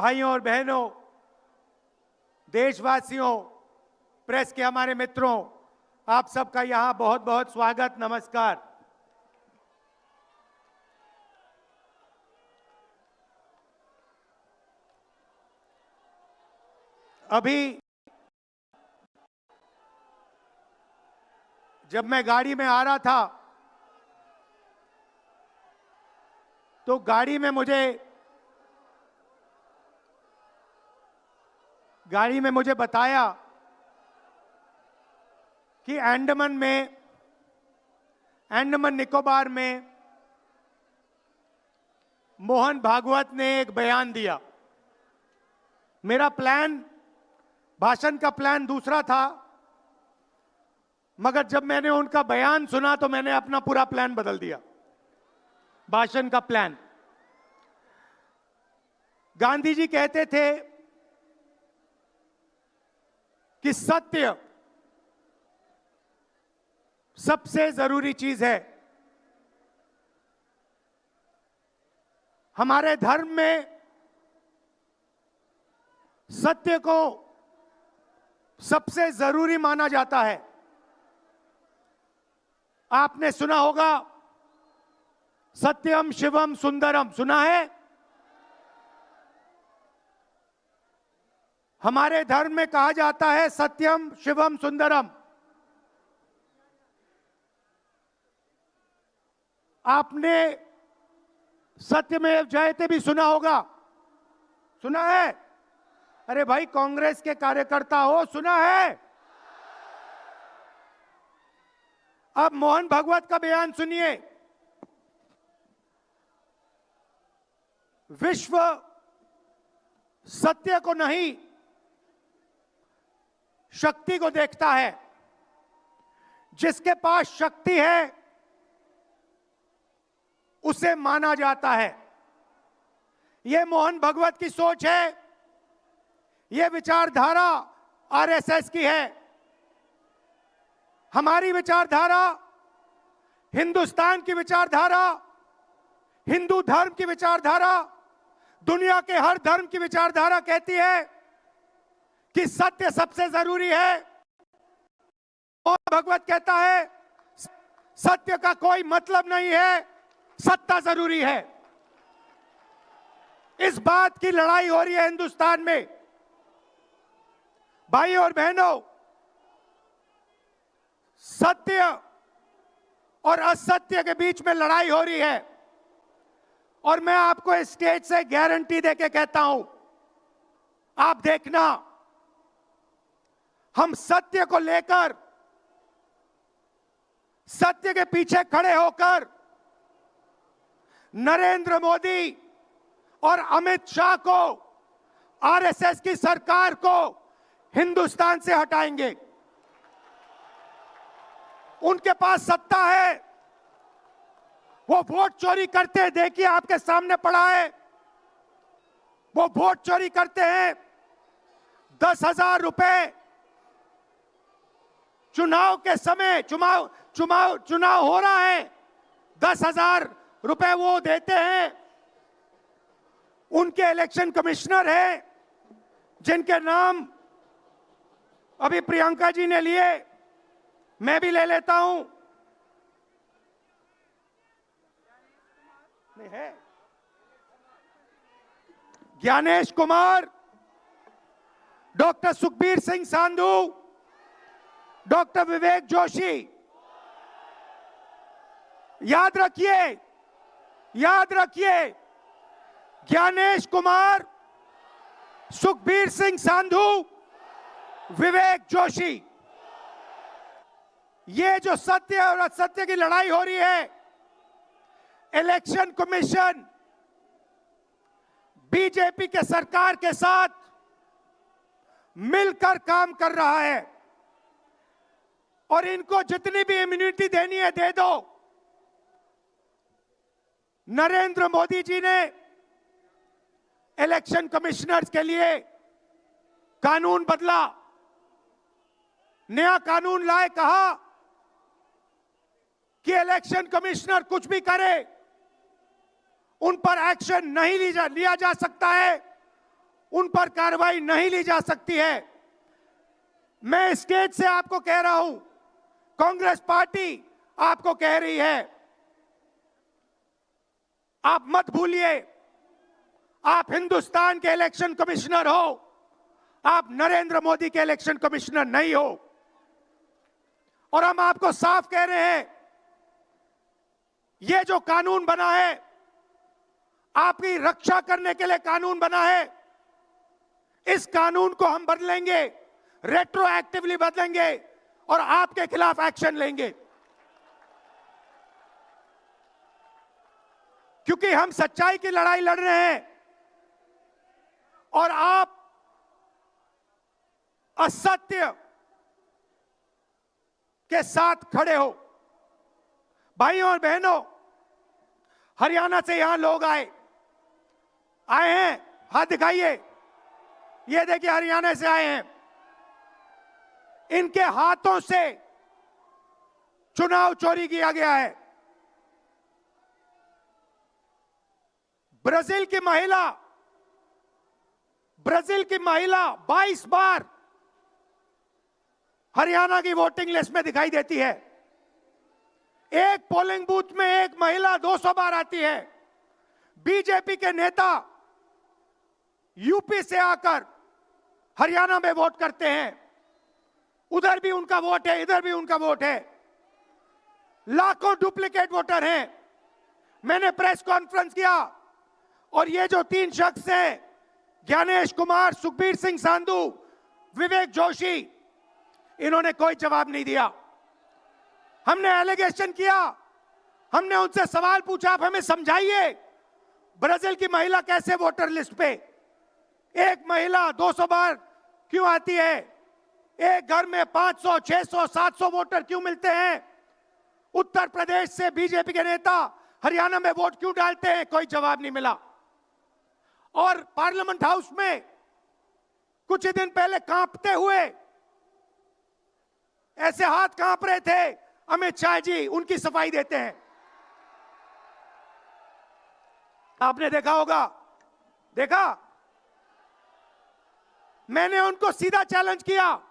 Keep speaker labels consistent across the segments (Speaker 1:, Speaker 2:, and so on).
Speaker 1: भाइयों और बहनों, देशवासियों, प्रेस के हमारे मित्रों, आप सबका यहां बहुत बहुत स्वागत, नमस्कार। अभी जब मैं गाड़ी में आ रहा था तो गाड़ी में मुझे बताया कि अंडमान निकोबार में मोहन भागवत ने एक बयान दिया। मेरा भाषण का प्लान दूसरा था, मगर जब मैंने उनका बयान सुना तो मैंने अपना पूरा प्लान बदल दिया, भाषण का प्लान। गांधी जी कहते थे कि सत्य सबसे जरूरी चीज है। हमारे धर्म में सत्य को सबसे जरूरी माना जाता है। आपने सुना होगा सत्यम शिवम सुंदरम, सुना है? हमारे धर्म में कहा जाता है सत्यम शिवम सुंदरम। आपने सत्यमेव जयते भी सुना होगा, सुना है? अरे भाई, कांग्रेस के कार्यकर्ता हो, सुना है? अब मोहन भागवत का बयान सुनिए। विश्व सत्य को नहीं, शक्ति को देखता है। जिसके पास शक्ति है उसे माना जाता है। यह मोहन भागवत की सोच है, यह विचारधारा आरएसएस की है। हमारी विचारधारा, हिंदुस्तान की विचारधारा, हिंदू धर्म की विचारधारा, दुनिया के हर धर्म की विचारधारा कहती है कि सत्य सबसे जरूरी है। मोहन भागवत कहता है सत्य का कोई मतलब नहीं है, सत्ता जरूरी है। इस बात की लड़ाई हो रही है हिंदुस्तान में। भाइयों और बहनों, सत्य और असत्य के बीच में लड़ाई हो रही है। और मैं आपको इस स्टेज से गारंटी देके कहता हूं, आप देखना, हम सत्य को लेकर, सत्य के पीछे खड़े होकर नरेंद्र मोदी और अमित शाह को, आरएसएस की सरकार को हिंदुस्तान से हटाएंगे। उनके पास सत्ता है, वो वोट चोरी करते हैं, देखिए आपके सामने पड़ा है। वो वोट चोरी करते हैं। 10,000 रुपए चुनाव के समय, चुनाव हो रहा है, 10,000 रुपए वो देते हैं। उनके इलेक्शन कमिश्नर हैं, जिनके नाम अभी प्रियंका जी ने लिए, मैं भी ले लेता हूं। नहीं है? Gyanesh Kumar, doctor Sukhbir Singh Sandhu, doctor Vivek Joshi. याद रखिए, ज्ञानेश कुमार, सुखबीर सिंह सांधू, विवेक जोशी। ये जो सत्य और असत्य की लड़ाई हो रही है, इलेक्शन कमीशन बीजेपी के सरकार के साथ मिलकर काम कर रहा है। और इनको जितनी भी इम्यूनिटी देनी है दे दो। नरेंद्र मोदी जी ने इलेक्शन कमिश्नर्स के लिए कानून बदला, नया कानून लाए, कहा कि इलेक्शन कमिश्नर कुछ भी करे, उन पर एक्शन नहीं लिया जा सकता है, उन पर कार्रवाई नहीं ली जा सकती है। मैं स्टेज से आपको कह रहा हूं, कांग्रेस पार्टी आपको कह रही है, आप मत भूलिए, आप हिंदुस्तान के इलेक्शन कमिश्नर हो, आप नरेंद्र मोदी के इलेक्शन कमिश्नर नहीं हो। और हम आपको साफ कह रहे हैं, यह जो कानून बना है, आपकी रक्षा करने के लिए कानून बना है। इस कानून को हम बदलेंगे, रेट्रोएक्टिवली बदलेंगे और आपके खिलाफ एक्शन लेंगे, क्योंकि हम सच्चाई की लड़ाई लड़ रहे हैं और आप असत्य के साथ खड़े हो। भाइयों और बहनों, हरियाणा से यहां लोग आए हैं, हाथ दिखाइए। ये देखिए, हरियाणा से आए हैं। इनके हाथों से चुनाव चोरी किया गया है। ब्राजील की महिला 22 बार हरियाणा की वोटिंग लिस्ट में दिखाई देती है। एक पोलिंग बूथ में एक महिला 200 बार आती है। बीजेपी के नेता यूपी से आकर हरियाणा में वोट करते हैं। उधर भी उनका वोट है, इधर भी उनका वोट है। लाखों डुप्लीकेट वोटर हैं। मैंने प्रेस कॉन्फ्रेंस किया और ये जो 3 शख्स हैं, ज्ञानेश कुमार, सुखबीर सिंह सांधू, विवेक जोशी, इन्होंने कोई जवाब नहीं दिया। हमने एलिगेशन किया, हमने उनसे सवाल पूछा, आप हमें समझाइए ब्राजील की महिला कैसे वोटर लिस्ट पे, एक महिला 200 बार क्यों आती है, एक घर में 500, 600, 700 वोटर क्यों मिलते हैं, उत्तर प्रदेश से बीजेपी के नेता हरियाणा में वोट क्यों डालते हैं, कोई जवाब नहीं मिला। और पार्लियामेंट हाउस में कुछ ही दिन पहले कांपते हुए, ऐसे हाथ कांप रहे थे, अमित शाह जी उनकी सफाई देते हैं। आपने देखा होगा, देखा, मैंने उनको सीधा चैलेंज किया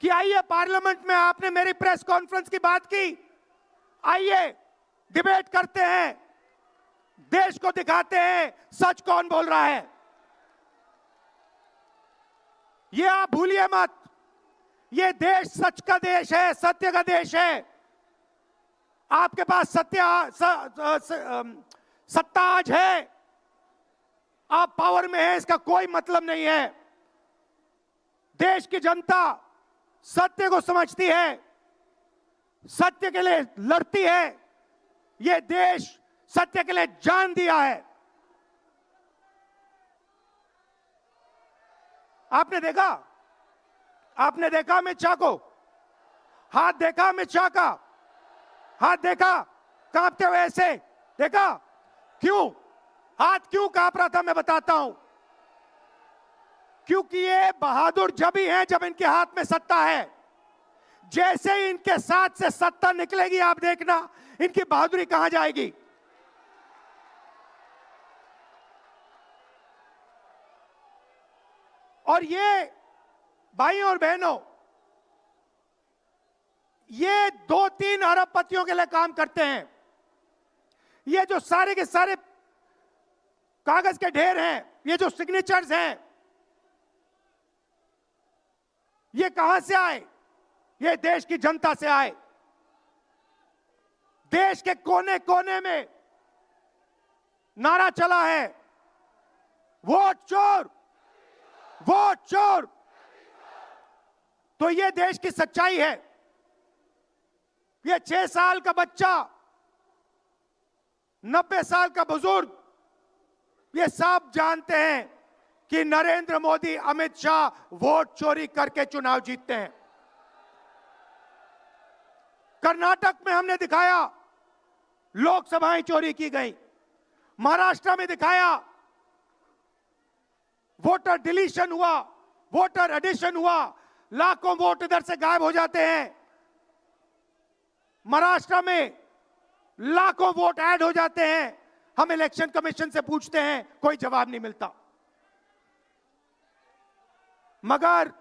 Speaker 1: कि आइए पार्लियामेंट में, आपने मेरी प्रेस कॉन्फ्रेंस की बात की, आइए डिबेट करते हैं, देश को दिखाते हैं सच कौन बोल रहा है। ये आप भूलिए मत, ये देश सच का देश है, सत्य का देश है। आपके पास सत्ता आज है, आप पावर में हैं, इसका कोई मतलब नहीं है। देश की जनता सत्य को समझती है, सत्य के लिए लड़ती है। ये देश सत्य के लिए जान दिया है। आपने देखा अमित शाह को, हाथ देखा अमित शाह का, हाथ देखा कांपते हुए ऐसे देखा। क्यों हाथ क्यों कांप रहा था, मैं बताता हूं। क्योंकि ये बहादुर जब ही हैं जब इनके हाथ में सत्ता है। जैसे ही इनके साथ से सत्ता निकलेगी, आप देखना इनकी बहादुरी कहां जाएगी। और ये भाइयों और बहनों, ये 2-3 अरबपतियों के लिए काम करते हैं। ये जो सारे के सारे कागज के ढेर हैं, ये जो सिग्नेचर्स हैं, ये कहां से आए? ये देश की जनता से आए। देश के कोने कोने में नारा चला है, वोट चोर, वोट चोर। तो ये देश की सच्चाई है। ये 6 साल का बच्चा, 90 साल का बुजुर्ग, ये सब जानते हैं कि नरेंद्र मोदी, अमित शाह वोट चोरी करके चुनाव जीतते हैं। कर्नाटक में हमने दिखाया लोकसभाएं चोरी की गई, महाराष्ट्र में दिखाया वोटर डिलीशन हुआ, वोटर एडिशन हुआ, लाखों वोट इधर से गायब हो जाते हैं। महाराष्ट्र में लाखों वोट ऐड हो जाते हैं। हम इलेक्शन कमीशन से पूछते हैं, कोई जवाब नहीं मिलता। मगर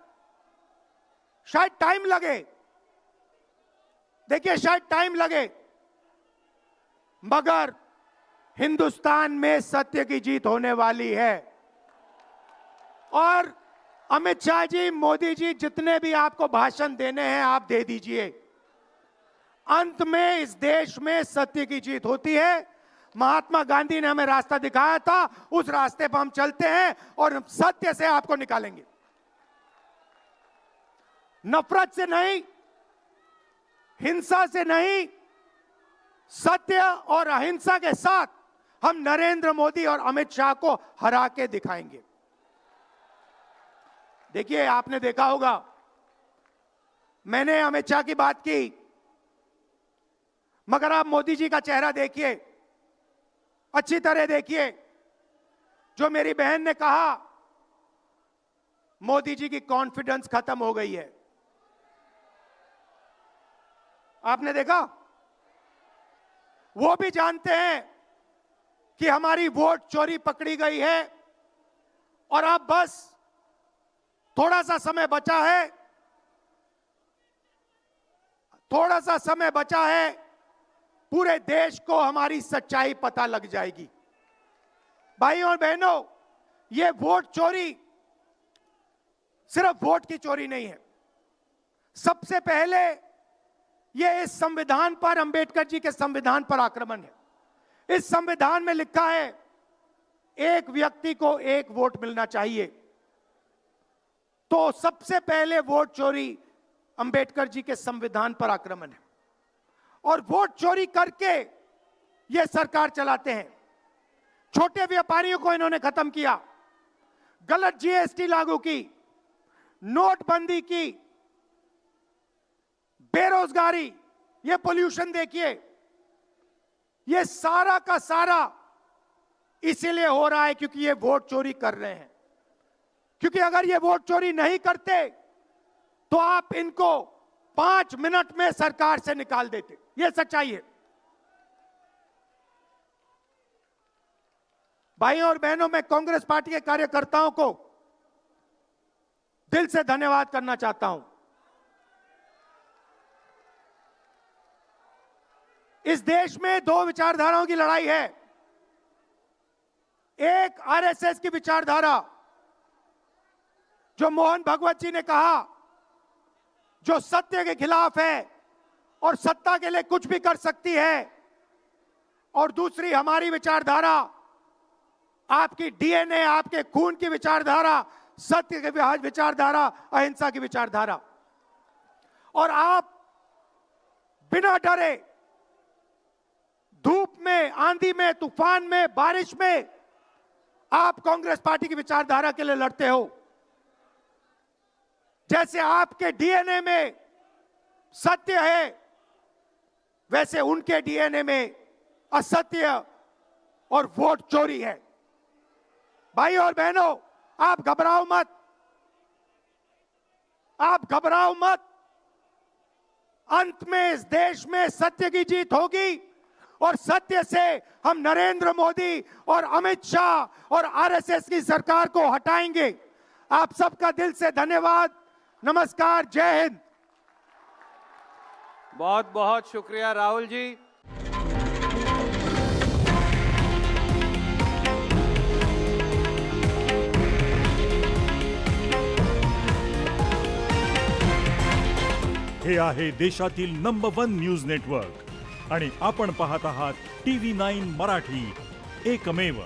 Speaker 1: शायद टाइम लगे, देखिए शायद टाइम लगे, मगर हिंदुस्तान में सत्य की जीत होने वाली है। और अमित शाह जी, मोदी जी, जितने भी आपको भाषण देने हैं आप दे दीजिए, अंत में इस देश में सत्य की जीत होती है। महात्मा गांधी ने हमें रास्ता दिखाया था, उस रास्ते पर हम चलते हैं और सत्य से आपको निकालेंगे, नफरत से नहीं, हिंसा से नहीं, सत्य और अहिंसा के साथ हम नरेंद्र मोदी और अमित शाह को हरा के दिखाएंगे। देखिए, आपने देखा होगा, मैंने अमित शाह की बात की, मगर आप मोदी जी का चेहरा देखिए, अच्छी तरह देखिए। जो मेरी बहन ने कहा, मोदी जी की कॉन्फिडेंस खत्म हो गई है। आपने देखा, वो भी जानते हैं कि हमारी वोट चोरी पकड़ी गई है और अब बस थोड़ा सा समय बचा है, थोड़ा सा समय बचा है, पूरे देश को हमारी सच्चाई पता लग जाएगी। भाइयों और बहनों, ये वोट चोरी सिर्फ वोट की चोरी नहीं है। सबसे पहले ये इस संविधान पर, अंबेडकर जी के संविधान पर आक्रमण है। इस संविधान में लिखा है एक व्यक्ति को एक वोट मिलना चाहिए, तो सबसे पहले वोट चोरी अंबेडकर जी के संविधान पर आक्रमण है। और वोट चोरी करके ये सरकार चलाते हैं। छोटे व्यापारियों को इन्होंने खत्म किया, गलत जीएसटी लागू की, नोटबंदी की, बेरोजगारी, ये पोल्यूशन देखिए, ये सारा का सारा इसीलिए हो रहा है क्योंकि ये वोट चोरी कर रहे हैं। क्योंकि अगर ये वोट चोरी नहीं करते तो आप इनको 5 मिनट में सरकार से निकाल देते। ये सच्चाई है। भाइयों और बहनों, मैं कांग्रेस पार्टी के कार्यकर्ताओं को दिल से धन्यवाद करना चाहता हूं। इस देश में 2 विचारधाराओं की लड़ाई है। एक आरएसएस की विचारधारा, जो मोहन भगवत जी ने कहा, जो सत्य के खिलाफ है और सत्ता के लिए कुछ भी कर सकती है। और दूसरी हमारी विचारधारा, आपकी डीएनए, आपके खून की विचारधारा, सत्य की विचारधारा, अहिंसा की विचारधारा। और आप बिना डरे, धूप में, आंधी में, तूफान में, बारिश में, आप कांग्रेस पार्टी की विचारधारा के लिए लड़ते हो। जैसे आपके डीएनए में सत्य है, वैसे उनके डीएनए में असत्य और वोट चोरी है। भाई और बहनों, आप घबराओ मत, आप घबराओ मत। अंत में इस देश में सत्य की जीत होगी और सत्य से हम नरेंद्र मोदी और अमित शाह और आरएसएस की सरकार को हटाएंगे। आप सबका दिल से धन्यवाद। नमस्कार, जय हिंद।
Speaker 2: बहुत बहुत शुक्रिया राहुल जी।
Speaker 3: हे आहे देशातील नंबर 1 न्यूज नेटवर्क आणि आपण पाहत आहात TV9 मराठी, एकमेव।